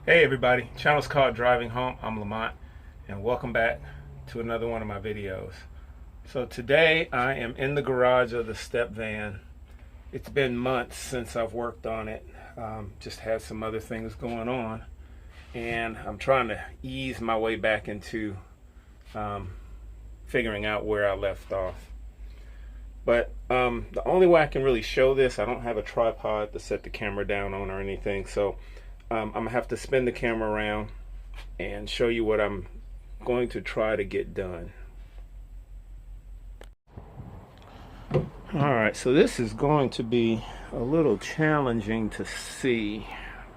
Hey everybody, channel's called Driving Home. I'm Lamont and welcome back to another one of my videos. So today I am in the garage of the step van. It's been months since I've worked on it. Just had some other things going on and I'm trying to ease my way back into figuring out where I left off. But the only way I can really show this, I don't have a tripod to set the camera down on or anything, so I'm gonna have to spin the camera around and show you what I'm going to try to get done. Alright, so this is going to be a little challenging to see.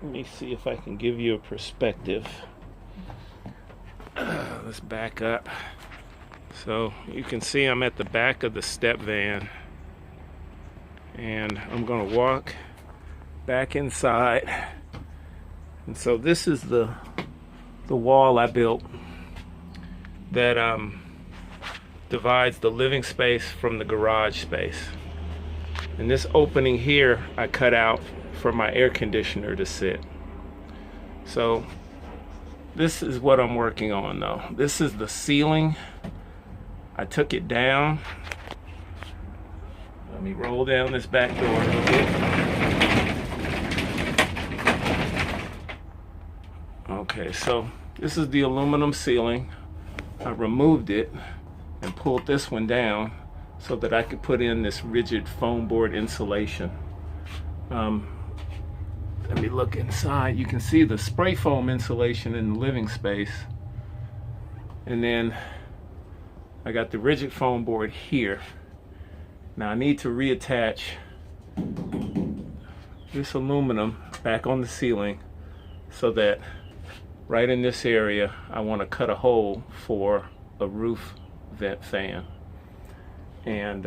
Let me see if I can give you a perspective. Let's back up. So you can see I'm at the back of the step van and I'm gonna walk back inside. And so this is the wall I built that divides the living space from the garage space. And this opening here I cut out for my air conditioner to sit. So this is what I'm working on though. This is the ceiling. I took it down. Let me roll down this back door a little bit. Okay, so this is the aluminum ceiling. I removed it and pulled this one down so that I could put in this rigid foam board insulation. Let me look inside. You can see the spray foam insulation in the living space. And then I got the rigid foam board here. Now I need to reattach this aluminum back on the ceiling so that right in this area, I want to cut a hole for a roof vent fan. And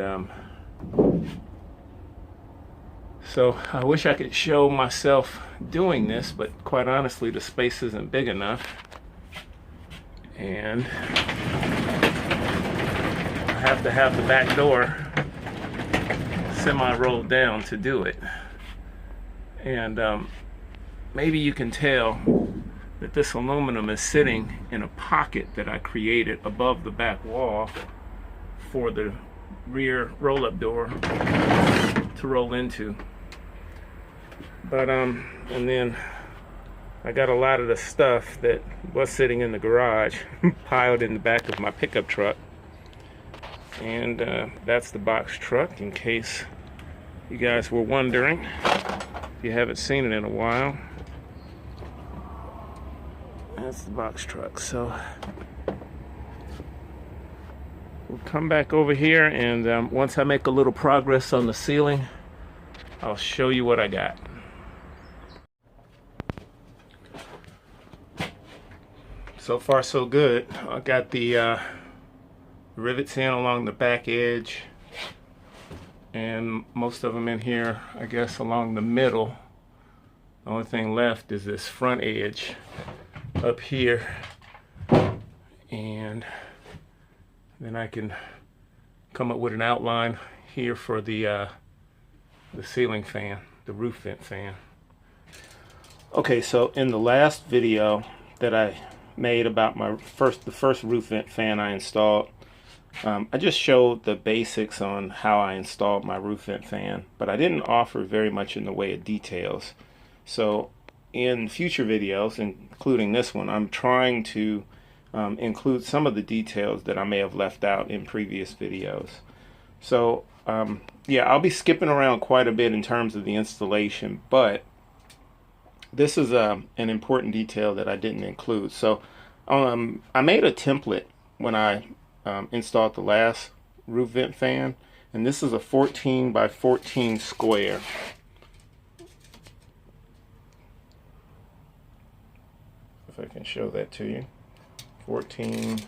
so I wish I could show myself doing this, but quite honestly, the space isn't big enough. And I have to have the back door semi-rolled down to do it. And maybe you can tell that this aluminum is sitting in a pocket that I created above the back wall for the rear roll-up door to roll into. But and then I got a lot of the stuff that was sitting in the garage piled in the back of my pickup truck. And that's the box truck, in case you guys were wondering, if you haven't seen it in a while. That's the box truck. So we'll come back over here, and once I make a little progress on the ceiling, I'll show you what I got. So far so good. I got the rivets in along the back edge, and most of them in here, I guess, along the middle. The only thing left is this front edge up here, and then I can come up with an outline here for the ceiling fan, the roof vent fan. Okay, so in the last video that I made about the first roof vent fan I installed, I just showed the basics on how I installed my roof vent fan, but I didn't offer very much in the way of details. So in future videos, including this one, I'm trying to include some of the details that I may have left out in previous videos. So yeah, I'll be skipping around quite a bit in terms of the installation, but this is an important detail that I didn't include. So I made a template when I installed the last roof vent fan, and this is a 14 by 14 square. If I can show that to you. 14.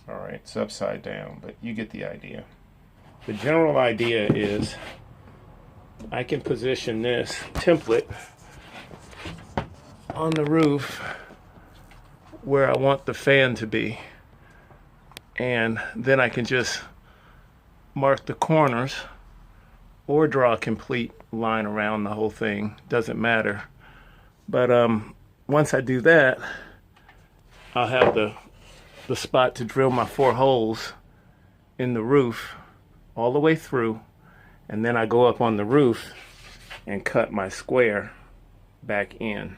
Alright, it's upside down, but you get the idea. The general idea is I can position this template on the roof where I want the fan to be, and then I can just mark the corners or draw a complete line around the whole thing, doesn't matter. But once I do that, I'll have the spot to drill my 4 holes in the roof all the way through, and then I go up on the roof and cut my square back in,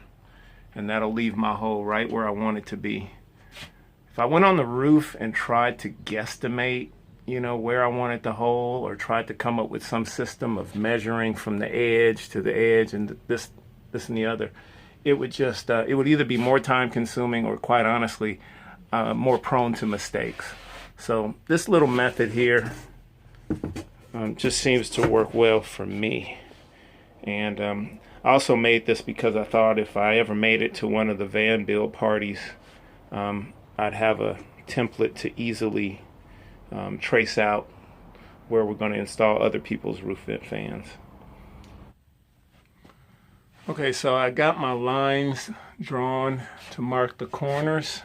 and that'll leave my hole right where I want it to be. If I went on the roof and tried to guesstimate, you know, where I wanted the hole, or tried to come up with some system of measuring from the edge to the edge and this and the other, it would just it would either be more time consuming or, quite honestly, more prone to mistakes. So this little method here just seems to work well for me. And I also made this because I thought if I ever made it to one of the van build parties, I'd have a template to easily trace out where we're going to install other people's roof vent fans. Okay, so I got my lines drawn to mark the corners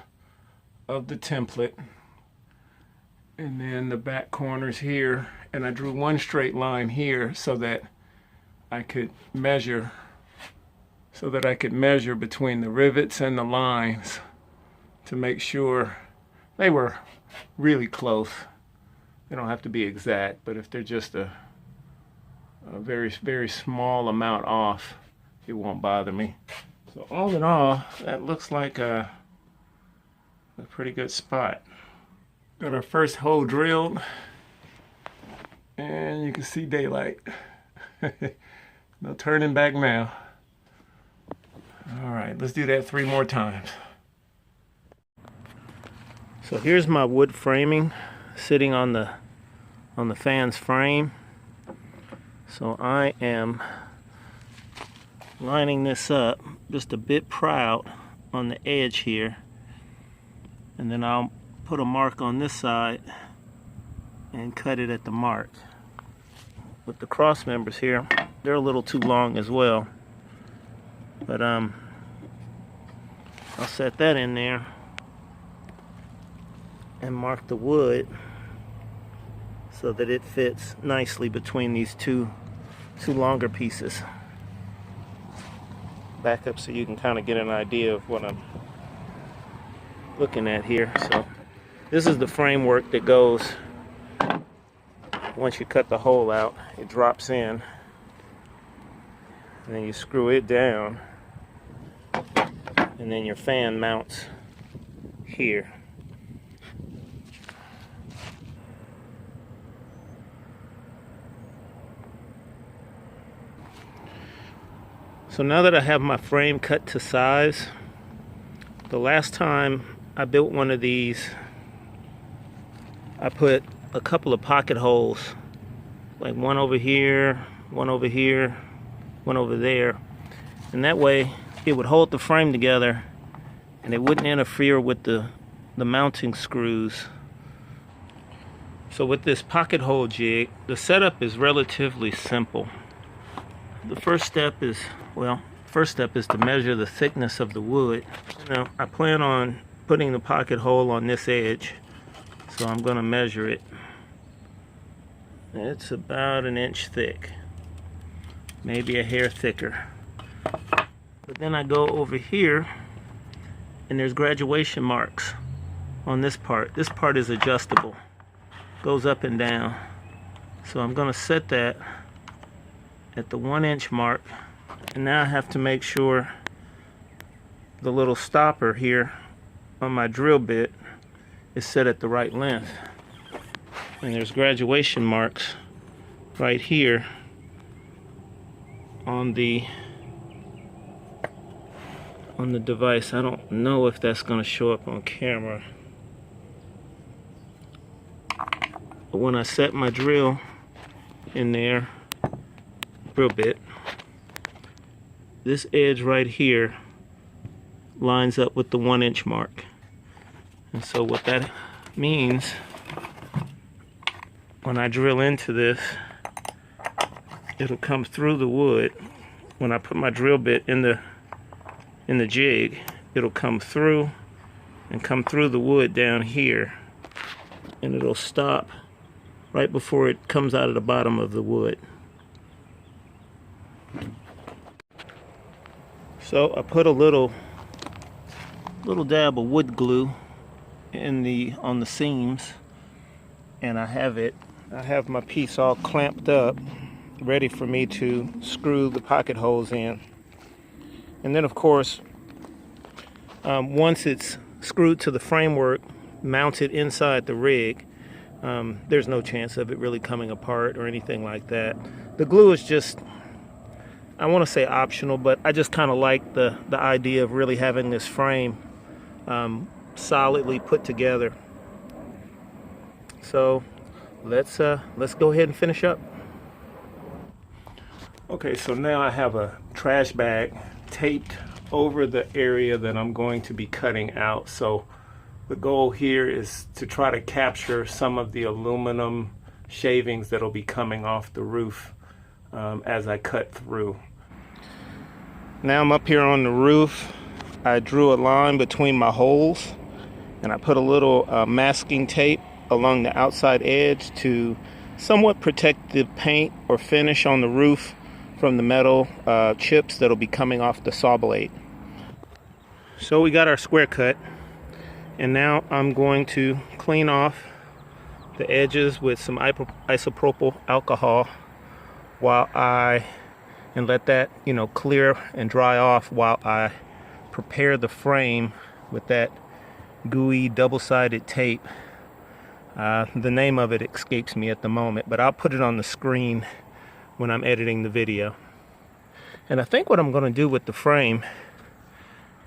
of the template, and then the back corners here, and I drew one straight line here so that I could measure between the rivets and the lines to make sure they were really close. They don't have to be exact, but if they're just a very, very small amount off, it won't bother me. So all in all, that looks like a pretty good spot. Got our first hole drilled, and you can see daylight. No turning back now. All right, let's do that 3 more times. So here's my wood framing sitting on the fan's frame. So I am lining this up just a bit proud on the edge here, and then I'll put a mark on this side and cut it at the mark. With the cross members here, they're a little too long as well, but I'll set that in there and mark the wood so that it fits nicely between these two longer pieces. Back up so you can kind of get an idea of what I'm looking at here. So this is the framework that goes, once you cut the hole out, it drops in, and then you screw it down, and then your fan mounts here. So now that I have my frame cut to size, the last time I built one of these, I put a couple of pocket holes, like one over here, one over here, one over there, and that way it would hold the frame together and it wouldn't interfere with the mounting screws. So with this pocket hole jig, the setup is relatively simple. The first step is to measure the thickness of the wood. Now, I plan on putting the pocket hole on this edge, so I'm going to measure it. It's about 1 inch thick, maybe a hair thicker. But then I go over here, and there's graduation marks on this part. This part is adjustable, goes up and down. So I'm going to set that at the 1 inch mark, and now I have to make sure the little stopper here on my drill bit is set at the right length. And there's graduation marks right here on the device. I don't know if that's going to show up on camera, but when I set my drill in there, drill bit, this edge right here lines up with the 1 inch mark. And so what that means, when I drill into this, it'll come through the wood. When I put my drill bit in the jig, it'll come through and come through the wood down here, and it'll stop right before it comes out of the bottom of the wood. So I put a little dab of wood glue on the seams, and I have my piece all clamped up, ready for me to screw the pocket holes in. And then of course, once it's screwed to the framework mounted inside the rig, there's no chance of it really coming apart or anything like that. The glue is just, I want to say optional, but I just kind of like the idea of really having this frame solidly put together. So let's go ahead and finish up. Okay, so now I have a trash bag taped over the area that I'm going to be cutting out. So the goal here is to try to capture some of the aluminum shavings that'll be coming off the roof as I cut through. Now I'm up here on the roof. I drew a line between my holes, and I put a little masking tape along the outside edge to somewhat protect the paint or finish on the roof from the metal chips that'll be coming off the saw blade. So we got our square cut, and now I'm going to clean off the edges with some isopropyl alcohol and let that, clear and dry off while I prepare the frame with that gooey double-sided tape. The name of it escapes me at the moment, but I'll put it on the screen when I'm editing the video. And I think what I'm going to do with the frame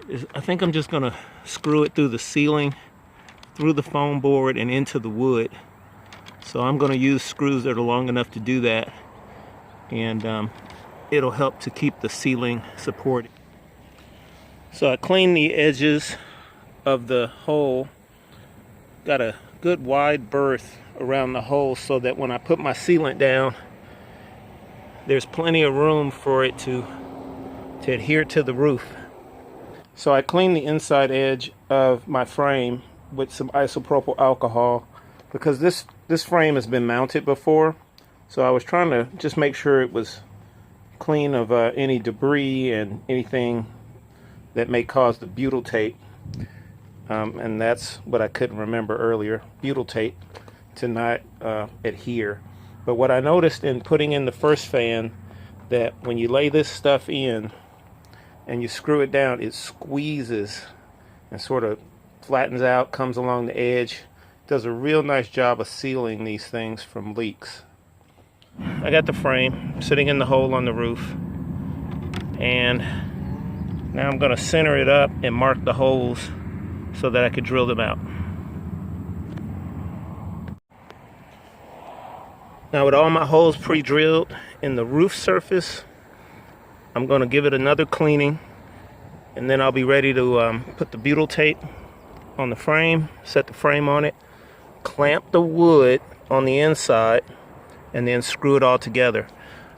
is I think I'm just going to screw it through the ceiling, through the foam board, and into the wood. So I'm going to use screws that are long enough to do that, and it'll help to keep the ceiling supported. So I cleaned the edges of the hole, got a good wide berth around the hole so that when I put my sealant down, there's plenty of room for it to adhere to the roof. So I cleaned the inside edge of my frame with some isopropyl alcohol because this frame has been mounted before. So I was trying to just make sure it was clean of any debris and anything that may cause the butyl tape. And that's what I couldn't remember earlier, butyl tape, to not adhere. But what I noticed in putting in the first fan, that when you lay this stuff in and you screw it down, it squeezes and sort of flattens out, comes along the edge. Does a real nice job of sealing these things from leaks. I got the frame sitting in the hole on the roof, and now I'm going to center it up and mark the holes so that I could drill them out. Now with all my holes pre-drilled in the roof surface, I'm going to give it another cleaning, and then I'll be ready to put the butyl tape on the frame, set the frame on it, clamp the wood on the inside, and then screw it all together.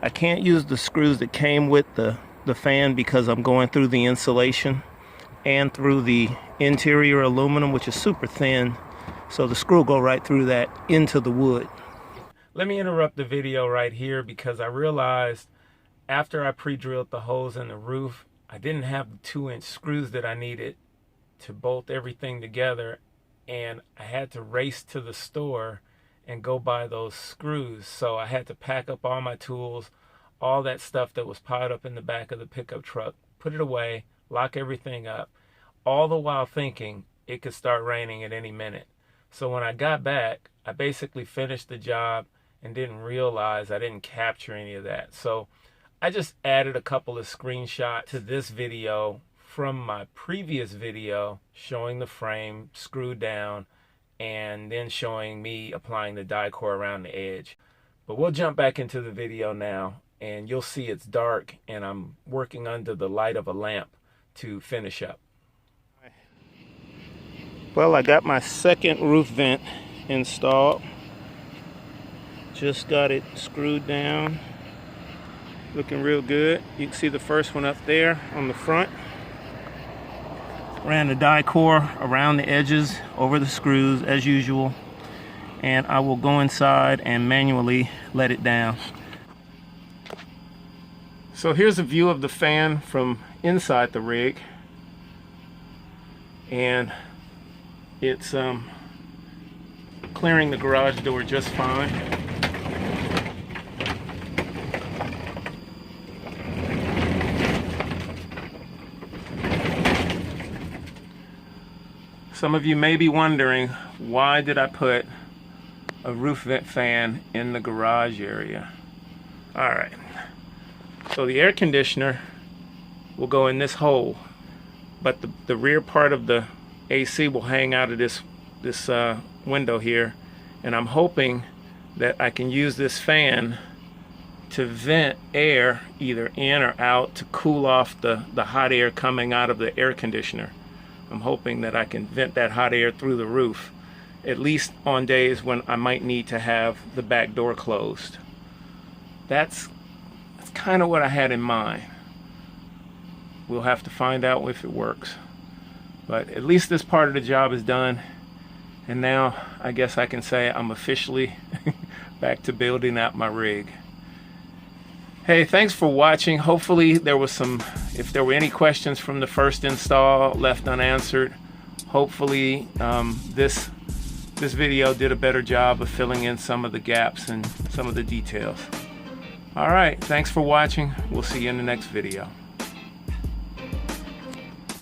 I can't use the screws that came with the fan because I'm going through the insulation and through the interior aluminum, which is super thin, so the screw will go right through that into the wood. Let me interrupt the video right here because I realized after I pre-drilled the holes in the roof, I didn't have the 2-inch screws that I needed to bolt everything together, and I had to race to the store and go buy those screws. So I had to pack up all my tools, all that stuff that was piled up in the back of the pickup truck, put it away, lock everything up, all the while thinking it could start raining at any minute. So when I got back, I basically finished the job and didn't realize I didn't capture any of that. So I just added a couple of screenshots to this video from my previous video showing the frame screwed down and then showing me applying the die core around the edge. But we'll jump back into the video now, and you'll see it's dark and I'm working under the light of a lamp to finish up. Well, I got my second roof vent installed. Just got it screwed down. Looking real good. You can see the first one up there on the front. Ran the die core around the edges over the screws as usual, and I will go inside and manually let it down. So here's a view of the fan from inside the rig, and it's clearing the garage door just fine. Some of you may be wondering, why did I put a roof vent fan in the garage area? Alright, so the air conditioner will go in this hole, but the rear part of the AC will hang out of this window here, and I'm hoping that I can use this fan to vent air either in or out to cool off the hot air coming out of the air conditioner. I'm hoping that I can vent that hot air through the roof, at least on days when I might need to have the back door closed. That's kind of what I had in mind. We'll have to find out if it works. But at least this part of the job is done, and now I guess I can say I'm officially back to building out my rig. Hey, thanks for watching. Hopefully there was if there were any questions from the first install left unanswered, hopefully this video did a better job of filling in some of the gaps and some of the details. All right, thanks for watching. We'll see you in the next video.